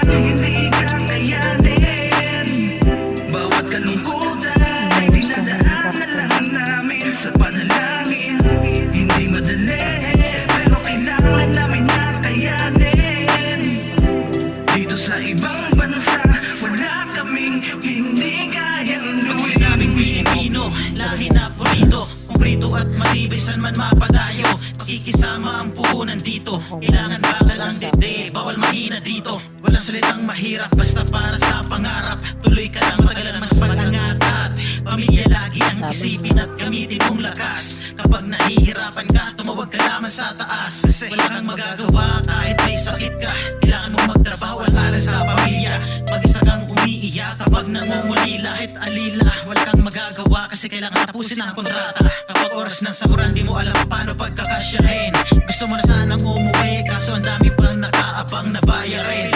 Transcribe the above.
hindi kakayanin. Bawat kalungkutan ay dinadaanan lang namin sa panalangin. Hindi madali, pero kailangan namin nakayanin. Dito sa ibang bansa, wala kaming hindi kayang Pag sinabing Pilipino, lahi na purito, kumprito at matibay san man mapadayo. Pakikisama ang puhunan dito, kailangan bakal ang dede, bawal mahina dito. Walang salitang mahirap, basta para sa pangarap. Tuloy ka lang, tagalan mas pag-angat at pamilya lagi ang isipin at gamitin mong lakas. Kapag nahihirapan ka, tumawag ka lamang sa taas. Kasi wala kang magagawa kahit may sakit ka. Kailangan mong magtrabaho at alas sa pamilya. Mag-isa kang umiiyak kapag nangungulila, kahit alila. Wala kang magagawa kasi kailangan tapusin ang kontrata. Kapag oras ng sahuran, di mo alam paano pagkakasyahin. Gusto mo na sanang umuwi, kaso ang dami pang nakaabang na bayarin.